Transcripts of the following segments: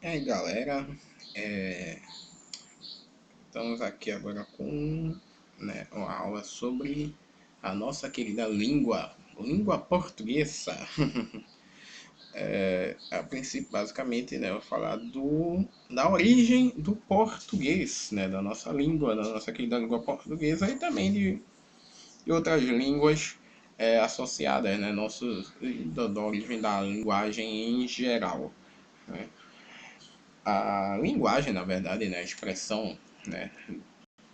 E aí galera, é, estamos aqui agora com uma aula sobre a nossa querida língua portuguesa. A princípio, basicamente, eu vou falar da origem do português, da nossa língua, da nossa querida língua portuguesa e também de outras línguas associadas, da origem da linguagem em geral. Né? A linguagem, na verdade, a expressão, né,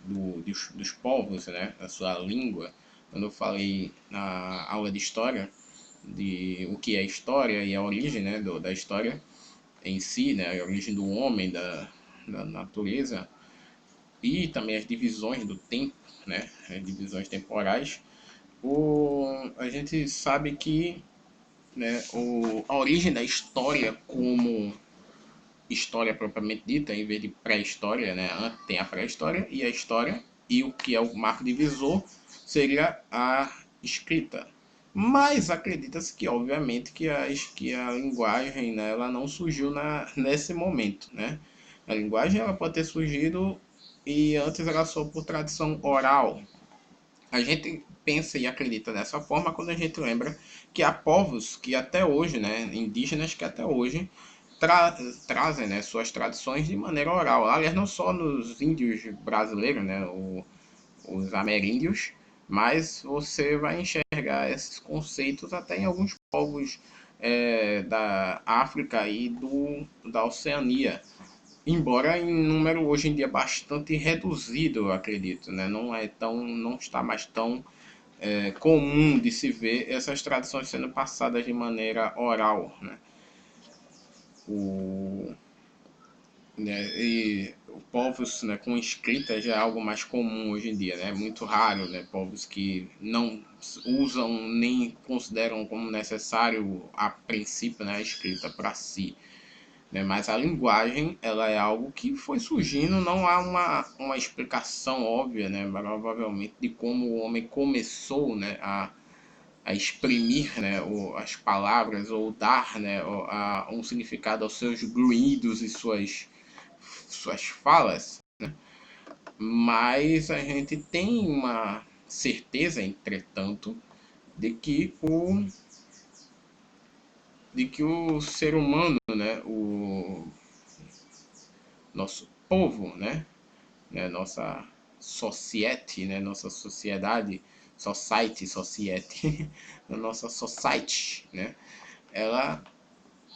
dos povos, a sua língua. Quando eu falei na aula de história, de o que é história e a origem da história em si, a origem do homem, da natureza, e também as divisões do tempo, as divisões temporais, a gente sabe que a origem da história como história propriamente dita, em vez de pré-história, Antes tem a pré-história e a história, e o que é o marco divisor seria a escrita. Mas acredita-se que, obviamente, que a linguagem, ela não surgiu nesse momento, A linguagem ela pode ter surgido e antes era só por tradição oral. A gente pensa e acredita dessa forma quando a gente lembra que há povos que até hoje, indígenas que até hoje trazem, suas tradições de maneira oral. Aliás, não só nos índios brasileiros, os ameríndios, mas você vai enxergar esses conceitos até em alguns povos da África e da Oceania. Embora em número hoje em dia bastante reduzido, eu acredito, não está mais tão comum de se ver essas tradições sendo passadas de maneira oral, O, e povos com escrita já é algo mais comum hoje em dia, É muito raro, povos que não usam nem consideram como necessário a princípio, a escrita para si. Mas a linguagem ela é algo que foi surgindo, não há uma explicação óbvia, provavelmente, de como o homem começou, a exprimir, as palavras ou dar, um significado aos seus grunhidos e suas falas. Mas a gente tem uma certeza, entretanto, de que o ser humano, o nosso povo, nossa society, nossa sociedade, society, a nossa society, ela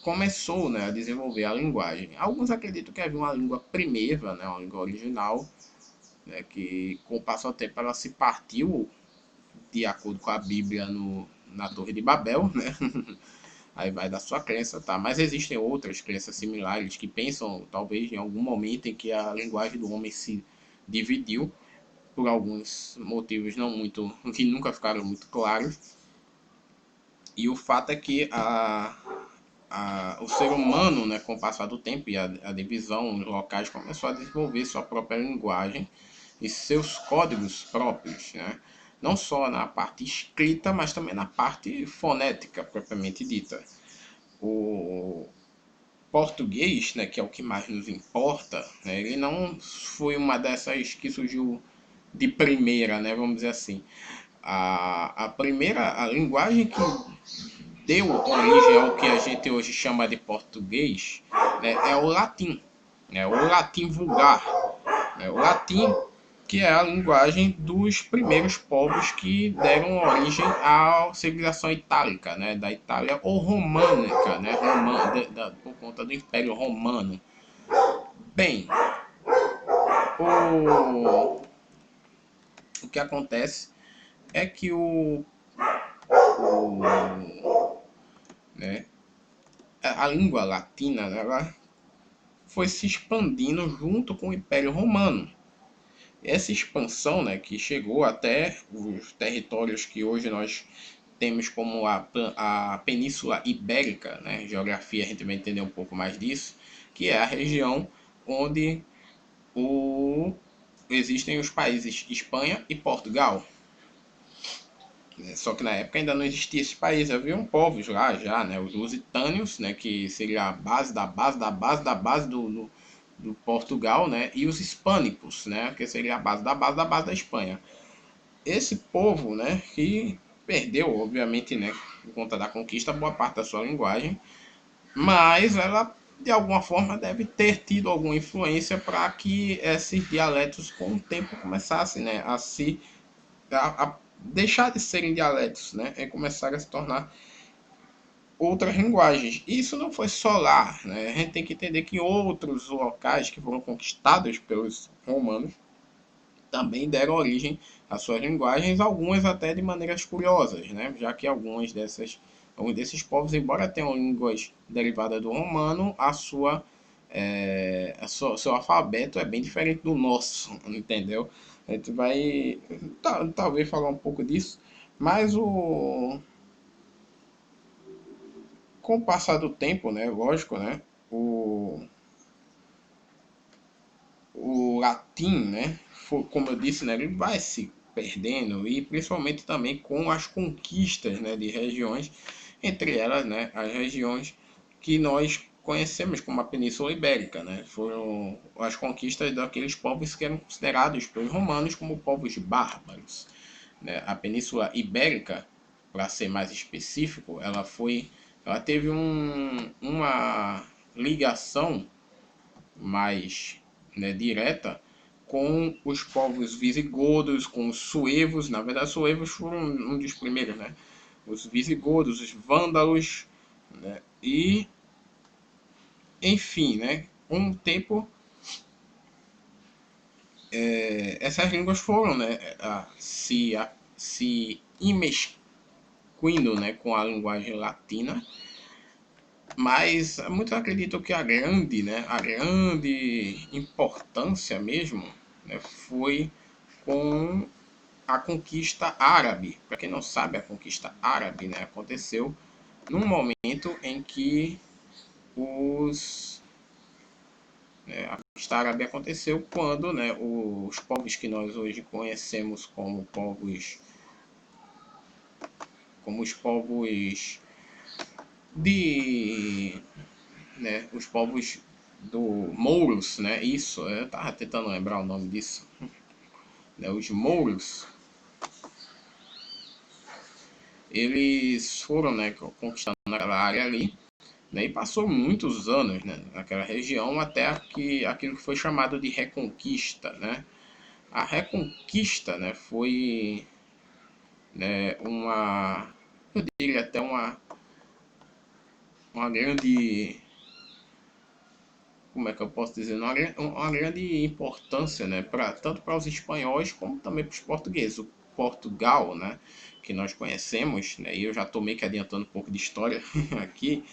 começou, a desenvolver a linguagem. Alguns acreditam que havia uma língua primitiva, uma língua original, que com o passo do tempo ela se partiu de acordo com a Bíblia na Torre de Babel, Aí vai da sua crença, tá? Mas existem outras crenças similares que pensam, talvez, em algum momento em que a linguagem do homem se dividiu por alguns motivos não muito, que nunca ficaram muito claros. E o fato é que o ser humano, com o passar do tempo e a divisão nos locais, começou a desenvolver sua própria linguagem e seus códigos próprios, Não só na parte escrita, mas também na parte fonética, propriamente dita. O português, que é o que mais nos importa, ele não foi uma dessas que surgiu de primeira, vamos dizer assim. A linguagem que deu origem ao que a gente hoje chama de português, é o latim, o latim vulgar, o latim que é a linguagem dos primeiros povos que deram origem à civilização itálica, da Itália ou românica, por conta do Império Romano. Bem, o que acontece é que a língua latina ela foi se expandindo junto com o Império Romano. Essa expansão, que chegou até os territórios que hoje nós temos como a Península Ibérica, geografia a gente vai entender um pouco mais disso, que é a região onde existem os países Espanha e Portugal. Só que na época ainda não existia esse país, haviam povos lá já, né? Os lusitânios, né? Que seria a base da base da base da base do Portugal, né? E os hispânicos, né? Que seria a base da base da Espanha. Esse povo, né? Que perdeu, obviamente, né? Por conta da conquista, boa parte da sua linguagem, mas ela de alguma forma deve ter tido alguma influência para que esses dialetos com o tempo começassem, né, a deixar de serem dialetos, né, e começar a se tornar outras linguagens. Isso não foi só lá, né? A gente tem que entender que outros locais que foram conquistados pelos romanos também deram origem às suas linguagens, algumas até de maneiras curiosas, né? Já que alguns desses povos, embora tenham línguas derivadas do romano, seu alfabeto é bem diferente do nosso, entendeu? A gente vai talvez falar um pouco disso, mas com o passar do tempo, né, lógico, né, o latim, né, como eu disse, né, ele vai se perdendo e principalmente também com as conquistas, né, de regiões, entre elas, né, as regiões que nós conhecemos como a Península Ibérica, né, foram as conquistas daqueles povos que eram considerados pelos romanos como povos bárbaros, né. A Península Ibérica, para ser mais específico, ela teve uma ligação mais, né, direta com os povos visigodos, com os suevos. Na verdade, os suevos foram um dos primeiros, né? Os visigodos, os vândalos, né? E, enfim, né? Com o tempo, essas línguas foram, né, se imesquindo, né, com a linguagem latina, mas muitos acreditam que a grande importância mesmo, né, foi com a conquista árabe. Para quem não sabe, a conquista árabe, né, aconteceu num momento em que a conquista árabe aconteceu quando, né, os povos que nós hoje conhecemos como os povos de, né, os povos do mouros, né, isso, eu estava tentando lembrar o nome disso, né, os mouros, eles foram, né, conquistando aquela área ali, né, e passou muitos anos, né, naquela região até aquilo que foi chamado de Reconquista, né. A Reconquista, né, foi, né, eu diria até uma grande, como é que eu posso dizer, uma grande importância, né, tanto para os espanhóis como também para os portugueses. O Portugal, né, que nós conhecemos, né, e eu já estou meio que adiantando um pouco de história aqui,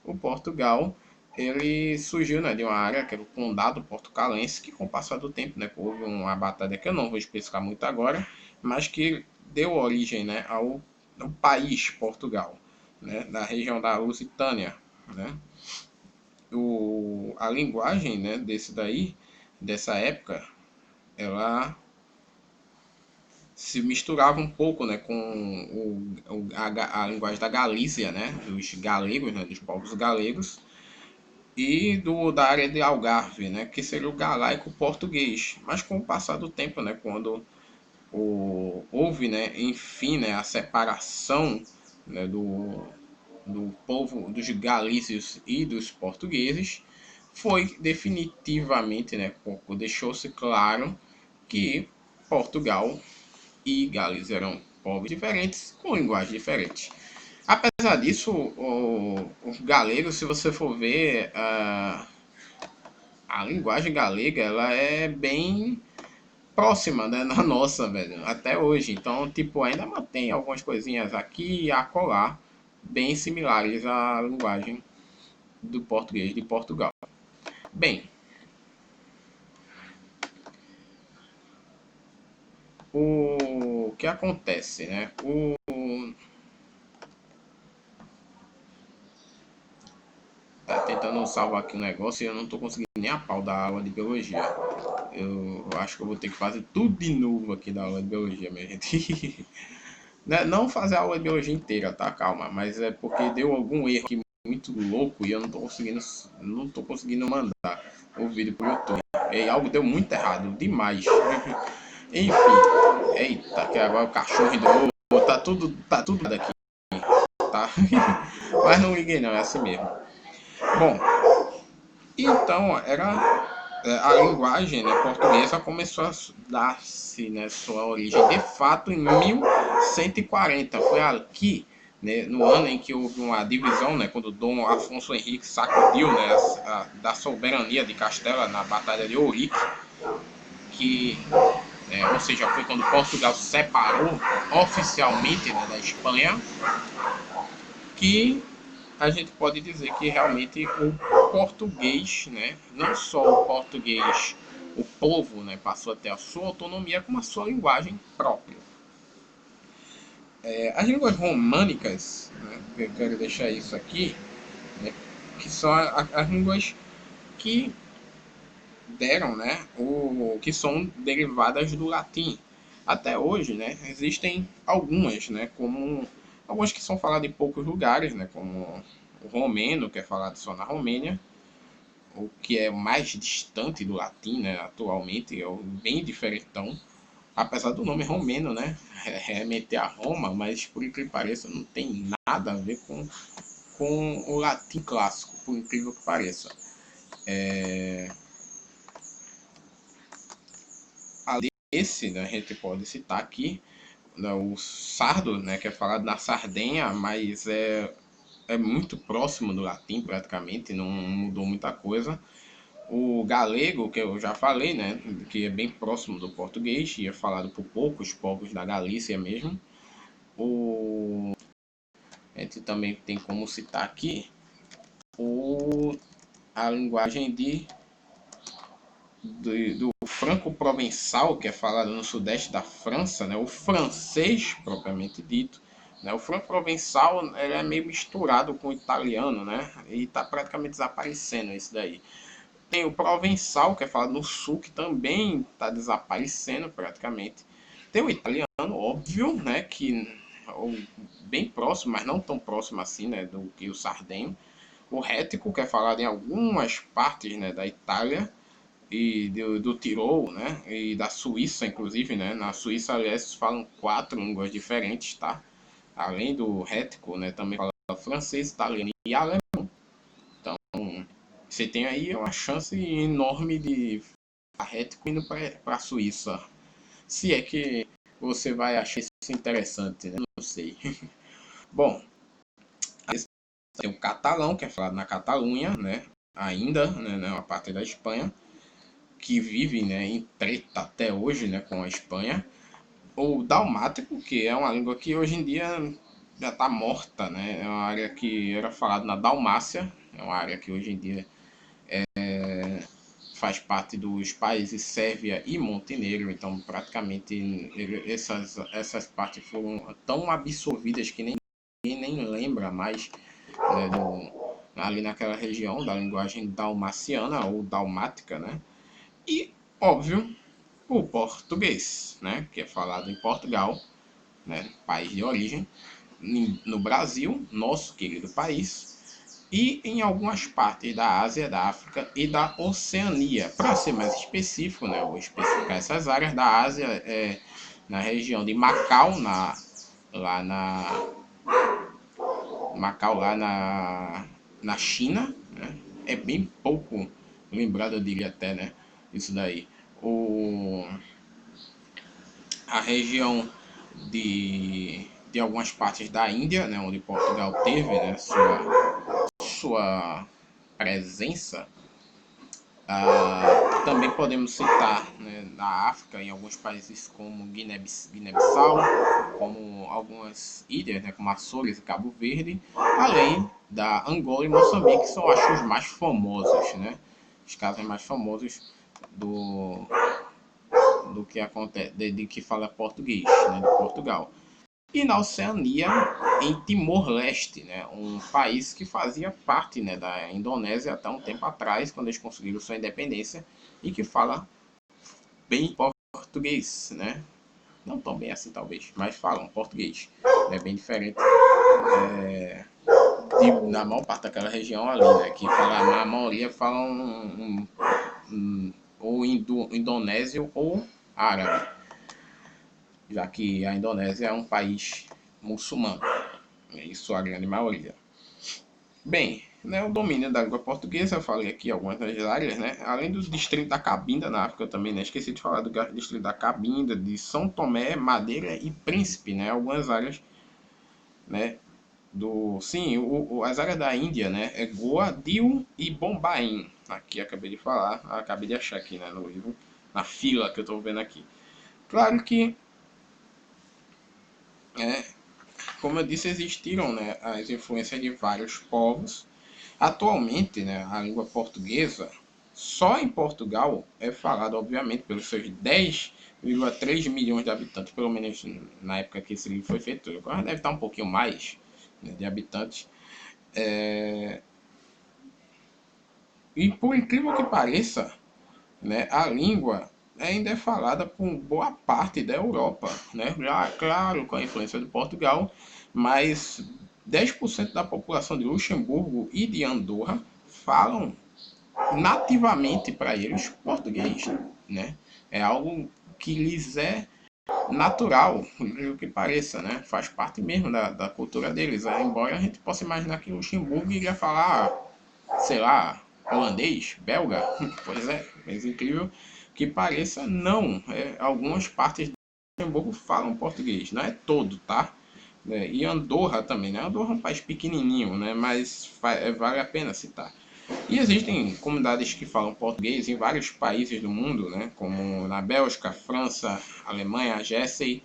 o Portugal, ele surgiu, né, de uma área que era o Condado Portucalense, que com o passar do tempo, né, houve uma batalha que eu não vou especificar muito agora, mas que deu origem, né, ao país Portugal, né, da região da Lusitânia, né. A linguagem, né, dessa época, ela se misturava um pouco, né, com a linguagem da Galícia, né, dos galegos, né, dos povos galegos, e da área de Algarve, né, que seria o galaico português. Mas com o passar do tempo, né, quando houve, né, enfim, né, a separação, né, do povo dos galícios e dos portugueses, foi definitivamente, né, deixou-se claro que Portugal e Gales eram povos diferentes com linguagens diferentes. Apesar disso, o galego, se você for ver, a linguagem galega, ela é bem próxima, né, da nossa, velho, até hoje. Então, tipo, ainda mantém algumas coisinhas aqui e acolá bem similares à linguagem do português de Portugal. Bem, o que acontece, né? Tá tentando salvar aqui um negócio e eu não tô conseguindo nem a pau da aula de biologia. Eu acho que eu vou ter que fazer tudo de novo aqui da aula de biologia, minha gente. Né? Não fazer a aula de hoje inteira, tá? Calma, mas é porque deu algum erro aqui muito louco e eu não tô conseguindo mandar o vídeo pro YouTube. E algo deu muito errado, demais. Enfim, eita, que agora o cachorro entrou, tá tudo daqui, tá? Mas não liguei não, é assim mesmo. Bom, então a linguagem, né, portuguesa começou a dar-se, né, sua origem de fato em 1140. Foi aqui, né, no ano em que houve uma divisão, né, quando Dom Afonso Henrique sacudiu, né, da soberania de Castela na Batalha de Ourique, que, ou seja, foi quando Portugal se separou oficialmente, né, da Espanha, que a gente pode dizer que realmente o português, né, não só o português, o povo, né, passou a ter a sua autonomia como a sua linguagem própria. As línguas românicas, né, eu quero deixar isso aqui, né, que são as línguas que deram, né, que são derivadas do latim. Até hoje, né, existem algumas, né, como algumas que são faladas em poucos lugares, né, como o romeno, que é falado só na Romênia, o que é mais distante do latim, né, atualmente, é bem diferentão, apesar do nome romeno, né, remeter a Roma, mas por incrível que pareça não tem nada a ver com o latim clássico, por incrível que pareça. Além desse, né, a gente pode citar aqui, né, o sardo, né, que é falado na Sardenha, mas é muito próximo do latim praticamente, não mudou muita coisa. O galego, que eu já falei, né, que é bem próximo do português, e é falado por poucos povos da Galícia mesmo. A gente também tem como citar aqui a linguagem do franco-provençal, que é falado no sudeste da França, né, o francês propriamente dito. Né, o franco-provençal é meio misturado com o italiano, né, e está praticamente desaparecendo isso daí. Tem o provençal, que é falado no sul, que também está desaparecendo praticamente. Tem o italiano, óbvio, né, que bem próximo, mas não tão próximo assim, né, do que o sardenho. O rético, que é falado em algumas partes, né, da Itália e do Tirol, né, e da Suíça, inclusive, né. Na Suíça, aliás, falam 4 línguas diferentes, tá? Além do rético, né, também fala francês, italiano e alemão. Você tem aí uma chance enorme de rético indo para a Suíça. Se é que você vai achar isso interessante, né? Não sei. Bom, tem o catalão, que é falado na Catalunha, né? Ainda, né, uma parte da Espanha, que vive, né, em treta até hoje, né, com a Espanha. O dalmático, que é uma língua que hoje em dia já está morta, né? É uma área que era falada na Dalmácia, é uma área que hoje em dia faz parte dos países Sérvia e Montenegro, então praticamente essas partes foram tão absorvidas que ninguém nem lembra mais, né, ali naquela região da linguagem dalmaciana ou dalmática, né? E, óbvio, o português, né, que é falado em Portugal, né, país de origem, no Brasil, nosso querido país, e em algumas partes da Ásia, da África e da Oceania. Para ser mais específico, né, eu vou especificar essas áreas da Ásia, na região de Macau, lá na Macau, lá na China, né? É bem pouco lembrado, eu diria até, né? Isso daí. A região de algumas partes da Índia, né, onde Portugal teve, né, sua presença. Também podemos citar, né, na África, em alguns países como Guiné-Bissau, como algumas ilhas, né, como Açores e Cabo Verde, além da Angola e Moçambique, que são, acho, os mais famosos, né? Os casos mais famosos do, do que acontece, de que fala português, né, de Portugal. E na Oceania, em Timor-Leste, né, um país que fazia parte, né, da Indonésia até um tempo atrás, quando eles conseguiram sua independência, e que fala bem português, né? não tão bem assim talvez, mas falam português. É bem diferente na maior parte daquela região ali, né? Que fala, a maioria falam ou indonésio ou árabe, já que a Indonésia é um país muçulmano, em sua grande maioria. Bem, né, o domínio da língua portuguesa, eu falei aqui algumas das áreas, né? Além do distrito da Cabinda, na África também, né? Esqueci de falar do distrito da Cabinda, de São Tomé, Madeira e Príncipe, né? Algumas áreas, né? Sim, as áreas da Índia, né? É Goa, Diu e Bombaim. Aqui acabei de falar, acabei de achar aqui, né? No livro, na fila que eu estou vendo aqui. Claro que, é, como eu disse, existiram, né, as influências de vários povos. Atualmente, né, a língua portuguesa, só em Portugal, é falada, obviamente, pelos seus 10,3 milhões de habitantes, pelo menos na época que esse livro foi feito. Agora deve estar um pouquinho mais, né, de habitantes. E por incrível que pareça, né, a língua ainda é falada por boa parte da Europa, né? Claro, com a influência de Portugal, mas 10% da população de Luxemburgo e de Andorra falam nativamente para eles português, né? É algo que lhes é natural, o que pareça, né? Faz parte mesmo da cultura deles. Embora a gente possa imaginar que Luxemburgo iria falar, sei lá, holandês, belga, pois é, mas incrível que pareça, não. Algumas partes de Luxemburgo falam português, não é todo, tá? E Andorra também, né? Andorra é um país pequenininho, né? Mas vale a pena citar. E existem comunidades que falam português em vários países do mundo, né? Como na Bélgica, França, Alemanha, Jersey,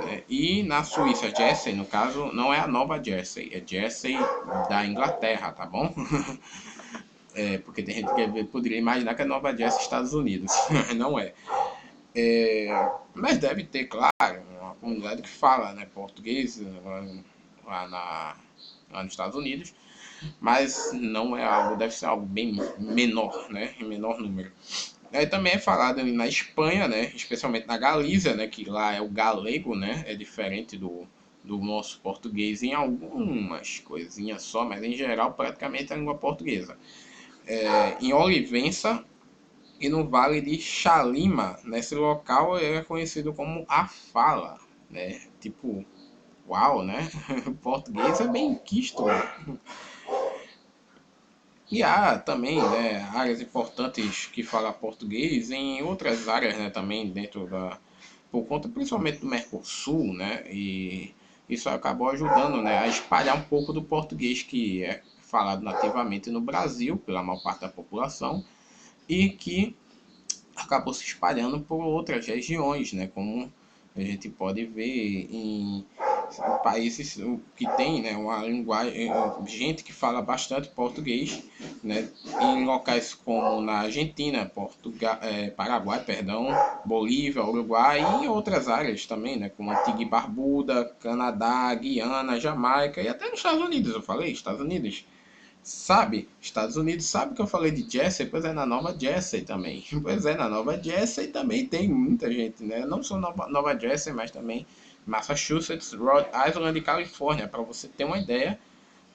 né? E na Suíça. Jersey, no caso, não é a Nova Jersey, é Jersey da Inglaterra, tá bom? Porque tem gente que poderia imaginar que é Nova Jersey, Estados Unidos. Não é. Mas deve ter, claro, uma comunidade que fala, né, português lá, lá nos Estados Unidos, mas não é algo, deve ser algo bem menor, né, em menor número. Também é falado na Espanha, né, especialmente na Galícia, né, que lá é o galego, né, é diferente do nosso português em algumas coisinhas só, mas em geral praticamente é a língua portuguesa. Em Olivença e no Vale de Xalima, nesse local é conhecido como a Fala, né, tipo, uau, né, o português é bem quisto, né? E há também, né, áreas importantes que falam português em outras áreas, né, também dentro por conta principalmente do Mercosul, né, e isso acabou ajudando, né, a espalhar um pouco do português que é falado nativamente no Brasil pela maior parte da população e que acabou se espalhando por outras regiões, né, como a gente pode ver em países que tem, né, uma linguagem, gente que fala bastante português, né, em locais como na Argentina, Portugal, Paraguai, perdão, Bolívia, Uruguai e em outras áreas também, né, como Antigua e Barbuda, Canadá, Guiana, Jamaica e até nos Estados Unidos, eu falei, Estados Unidos. Sabe, Estados Unidos sabe que eu falei de Jersey, pois é, na Nova Jersey também. Pois é, na Nova Jersey também tem muita gente, né? Não só Nova Jersey, mas também Massachusetts, Rhode Island e Califórnia. Para você ter uma ideia,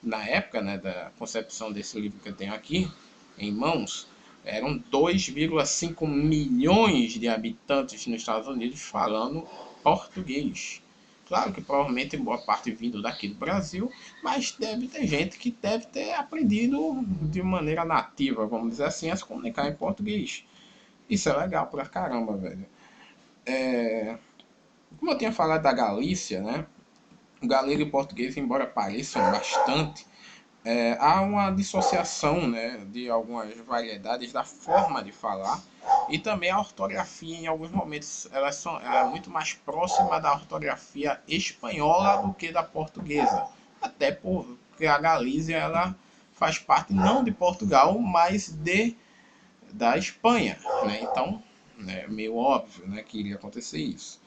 na época, né, da concepção desse livro que eu tenho aqui em mãos, eram 2,5 milhões de habitantes nos Estados Unidos falando português. Claro que provavelmente boa parte vindo daqui do Brasil, mas deve ter gente que deve ter aprendido de maneira nativa, vamos dizer assim, a se comunicar em português. Isso é legal pra caramba, velho. Como eu tinha falado da Galícia, né? O galego e português, embora pareçam bastante, há uma dissociação, né, de algumas variedades da forma de falar e também a ortografia em alguns momentos ela é muito mais próxima da ortografia espanhola do que da portuguesa, até porque a Galícia ela faz parte não de Portugal, mas da Espanha, né? Então, né, é meio óbvio, né, que iria acontecer isso.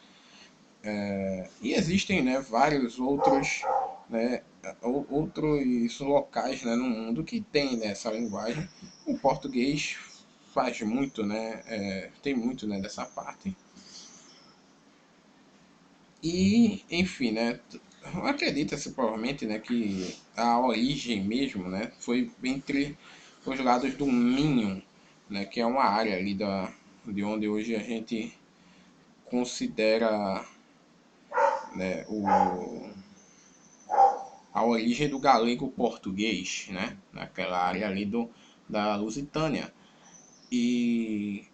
E existem, né, vários outros, né, outros locais, né, no mundo que tem, né, essa linguagem. O português faz muito, né, tem muito, né, dessa parte. E, enfim, né? Acredita-se provavelmente, né, que a origem mesmo, né, foi entre os lados do Minho, né, que é uma área ali de onde hoje a gente considera, né, a origem do galego português, né, naquela área ali da Lusitânia. E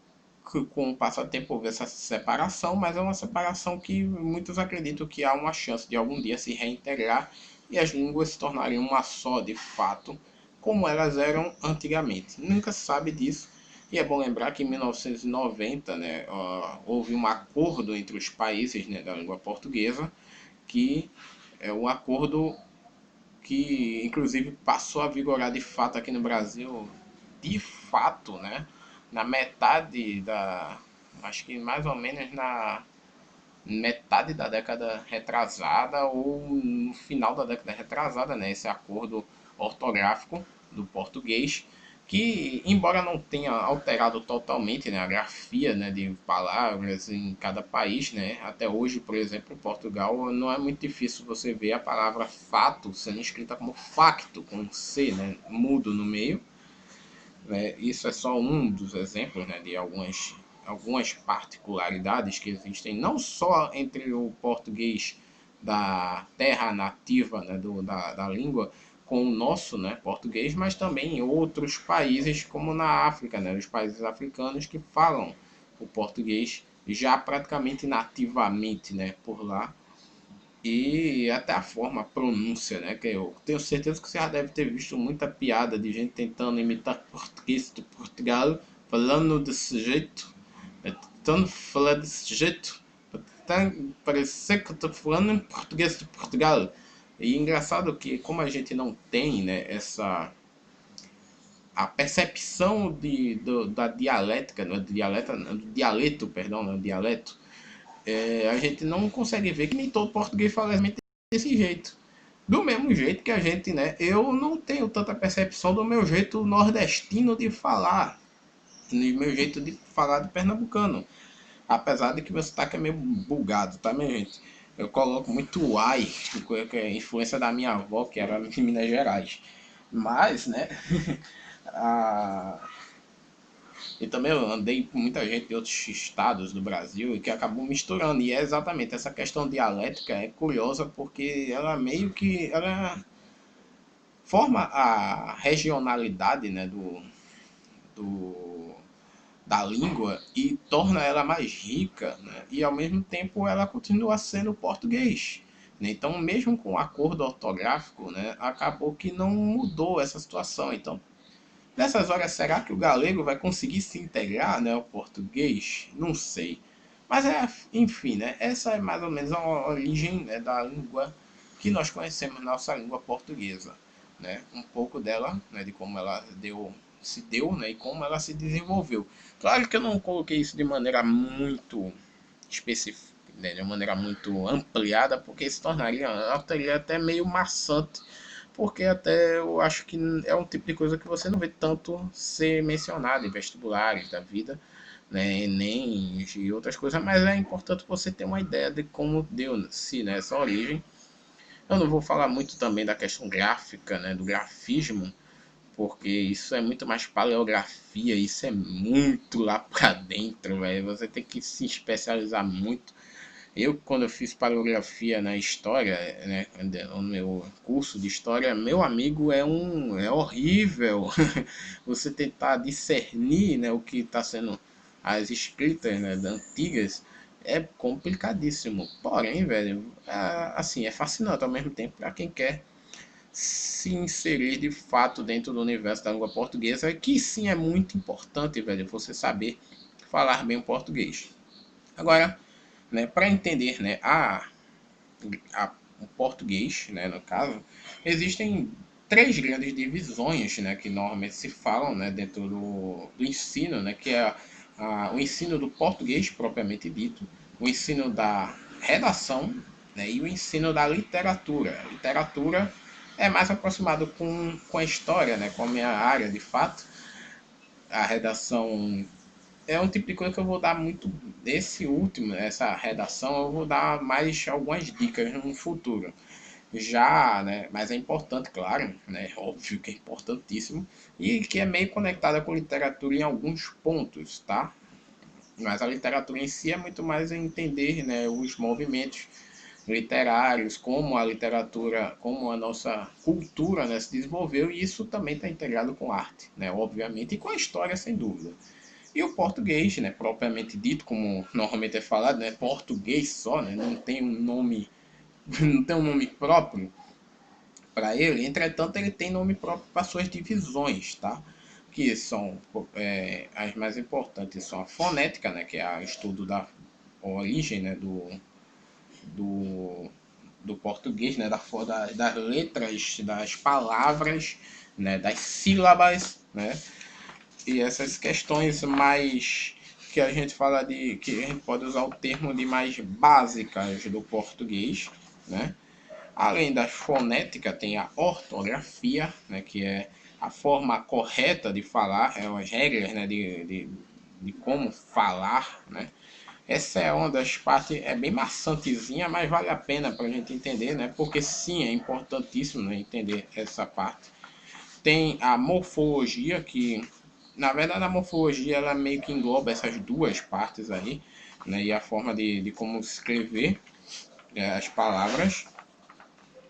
com o passar do tempo houve essa separação, mas é uma separação que muitos acreditam que há uma chance de algum dia se reintegrar e as línguas se tornarem uma só de fato, como elas eram antigamente. Nunca se sabe disso. E é bom lembrar que em 1990, né, houve um acordo entre os países, né, da língua portuguesa, que é um acordo que inclusive passou a vigorar de fato aqui no Brasil, de fato, né? Na metade da, acho que mais ou menos na metade da década retrasada ou no final da década retrasada, né? Esse acordo ortográfico do português que, embora não tenha alterado totalmente, né, a grafia, né, de palavras em cada país, né, até hoje, por exemplo, em Portugal, não é muito difícil você ver a palavra fato sendo escrita como facto, com C, né, mudo no meio, né. Isso é só um dos exemplos, né, de algumas particularidades que existem, não só entre o português da terra nativa, né, da língua, com o nosso, né, português, mas também em outros países, como na África, né, os países africanos que falam o português já praticamente nativamente, né, por lá. E até a forma, a pronúncia, né? Que eu tenho certeza que você já deve ter visto muita piada de gente tentando imitar português de Portugal, falando desse jeito, tentando falar desse jeito, para parecer que eu estou falando em português de Portugal. E engraçado que como a gente não tem, né, essa a percepção da dialética, do dialeto, perdão, né, dialeto, a gente não consegue ver que nem todo português fala exatamente desse jeito. Do mesmo jeito que a gente, né? Eu não tenho tanta percepção do meu jeito nordestino de falar, do meu jeito de falar de pernambucano. Apesar de que meu sotaque é meio bugado, tá, minha gente? Eu coloco muito ai, que é influência da minha avó, que era de Minas Gerais. Mas, né? a, e também eu andei com muita gente de outros estados do Brasil e que acabou misturando. E é exatamente essa questão dialética é curiosa porque ela meio que ela forma a regionalidade, né, do, da língua e torna ela mais rica, né, e ao mesmo tempo ela continua sendo português. Então, mesmo com o acordo ortográfico, né, acabou que não mudou essa situação. Então, nessas horas, será que o galego vai conseguir se integrar, né, ao português? Não sei. Mas, enfim, né, essa é mais ou menos a origem, né, da língua que nós conhecemos, nossa língua portuguesa. Né? Um pouco dela, né, de como ela se deu, né, e como ela se desenvolveu. Claro que eu não coloquei isso de maneira muito específica, né, de maneira muito ampliada, porque se tornaria até meio maçante, porque até eu acho que é um tipo de coisa que você não vê tanto ser mencionado em vestibulares da vida, né, Enem e outras coisas, mas é importante você ter uma ideia de como deu-se, né, essa origem. Eu não vou falar muito também da questão gráfica, né, do grafismo, porque isso é muito mais paleografia, isso é muito lá pra dentro, velho. Você tem que se especializar muito. Eu, quando eu fiz paleografia na história, né, no meu curso de história, meu amigo, é horrível você tentar discernir, né, o que está sendo as escritas, né, antigas, é complicadíssimo. Porém, velho, assim, é fascinante ao mesmo tempo para quem quer se inserir de fato dentro do universo da língua portuguesa, que sim é muito importante, velho, você saber falar bem o português. Agora, né, para entender, né, o português, né, no caso, existem três grandes divisões, né, que normalmente se falam, né, dentro do ensino, né, que é o ensino do português propriamente dito, o ensino da redação, né, e o ensino da literatura. A literatura é mais aproximado com a história, né, com a minha área de fato. A redação é um tipo de coisa que eu vou dar muito desse último, essa redação, eu vou dar mais algumas dicas no futuro. Já, né, mas é importante, claro, né, óbvio que é importantíssimo, e que é meio conectada com literatura em alguns pontos, tá? Mas a literatura em si é muito mais entender, né, os movimentos literários, como a literatura, como a nossa cultura, né, se desenvolveu, e isso também está integrado com arte, né, obviamente, e com a história, sem dúvida. E o português, né, propriamente dito, como normalmente é falado, né, português só, né, não tem um nome, não tem um nome próprio para ele. Entretanto, ele tem nome próprio para suas divisões, tá? Que são as mais importantes são a fonética, né, que é o estudo da origem, né, do, do português, né, das letras, das palavras, né, das sílabas, né, e essas questões mais que a gente fala de que a gente pode usar o termo de mais básicas do português, né? Além da fonética, tem a ortografia, né, que é a forma correta de falar, as regras, né, de como falar, né? Essa é uma das partes, é bem maçantezinha, mas vale a pena para a gente entender, né? Porque sim, é importantíssimo, né, entender essa parte. Tem a morfologia, que na verdade a morfologia ela meio que engloba essas duas partes aí, né? E a forma de como escrever as palavras,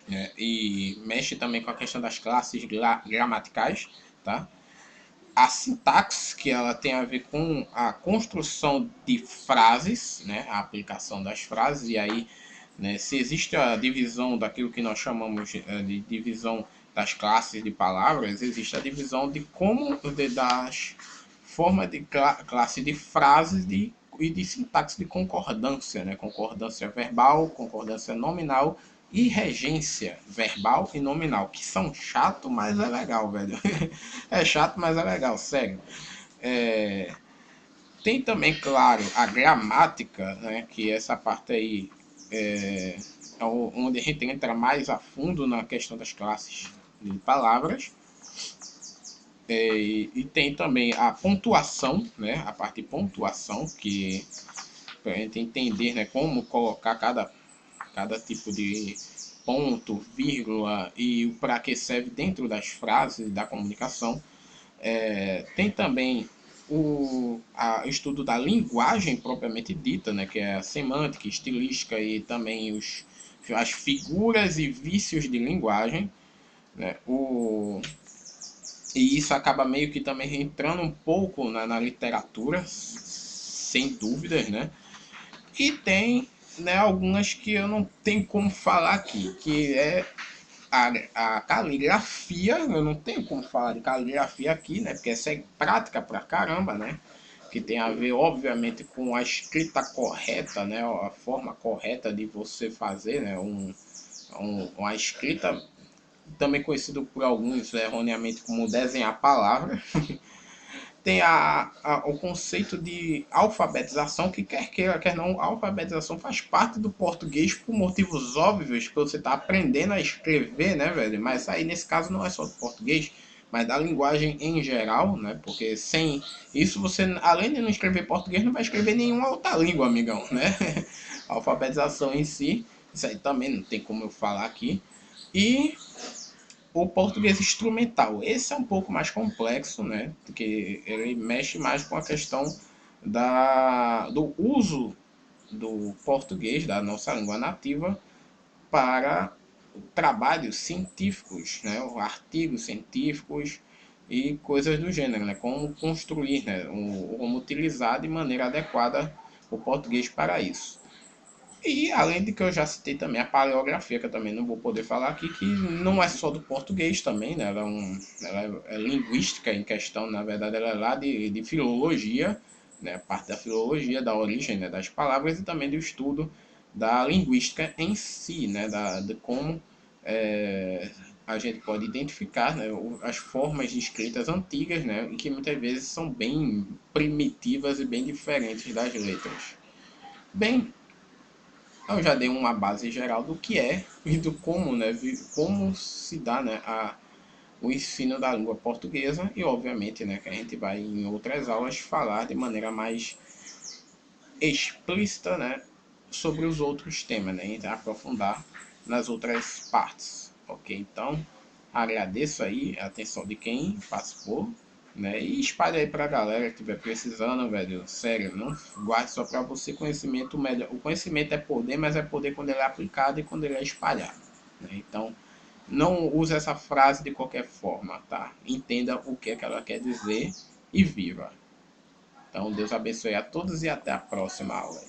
né? E mexe também com a questão das classes gramaticais, tá? A sintaxe, que ela tem a ver com a construção de frases, né? A aplicação das frases, e aí, né, se existe a divisão daquilo que nós chamamos de divisão das classes de palavras, existe a divisão de como das formas de classe de frases e de sintaxe de concordância, né? Concordância verbal, concordância nominal e regência verbal e nominal, que são chato, mas é legal, velho. É chato, mas é legal, sério. É, tem também, claro, a gramática, né, que essa parte aí é onde a gente entra mais a fundo na questão das classes de palavras. E tem também a pontuação, né, a parte de pontuação, que para a gente entender, né, como colocar cada tipo de ponto, vírgula e para que serve dentro das frases da comunicação. Tem também o estudo da linguagem propriamente dita, né, que é a semântica, estilística e também as figuras e vícios de linguagem, né, e isso acaba meio que também entrando um pouco na literatura, sem dúvidas, né? E tem, né, algumas que eu não tenho como falar aqui, que é a caligrafia. Eu não tenho como falar de caligrafia aqui, né? Porque essa é prática pra caramba, né? Que tem a ver, obviamente, com a escrita correta, né? A forma correta de você fazer, né? Uma escrita, também conhecido por alguns erroneamente como desenhar palavras. Tem o conceito de alfabetização, que quer queira, quer não, a alfabetização faz parte do português por motivos óbvios, que você está aprendendo a escrever, né, velho? Mas aí nesse caso não é só do português, mas da linguagem em geral, né? Porque sem isso você, além de não escrever português, não vai escrever nenhuma outra língua, amigão, né? A alfabetização em si, isso aí também não tem como eu falar aqui. E o português instrumental. Esse é um pouco mais complexo, né? Porque ele mexe mais com a questão do uso do português, da nossa língua nativa, para trabalhos científicos, né? Artigos científicos e coisas do gênero, né? Como construir, né? Como utilizar de maneira adequada o português para isso. E além de que eu já citei também a paleografia, que eu também não vou poder falar aqui, que não é só do português também, né? Ela é linguística em questão, na verdade ela é lá de filologia, né? Parte da filologia, da origem, né, das palavras e também do estudo da linguística em si, né? De como é, a gente pode identificar, né, as formas de escritas antigas, né? E que muitas vezes são bem primitivas e bem diferentes das letras. Bem, eu já dei uma base geral do que é e do como, né, como se dá, né, o ensino da língua portuguesa e, obviamente, né, que a gente vai em outras aulas falar de maneira mais explícita, né, sobre os outros temas, né, e aprofundar nas outras partes, ok? Então, agradeço aí a atenção de quem participou, né, e espalhe aí pra galera que estiver precisando, velho, sério, não guarde só pra você conhecimento melhor. O conhecimento é poder, mas é poder quando ele é aplicado e quando ele é espalhado, né? Então, não use essa frase de qualquer forma, tá? Entenda o que é que ela quer dizer e viva. Então, Deus abençoe a todos e até a próxima aula.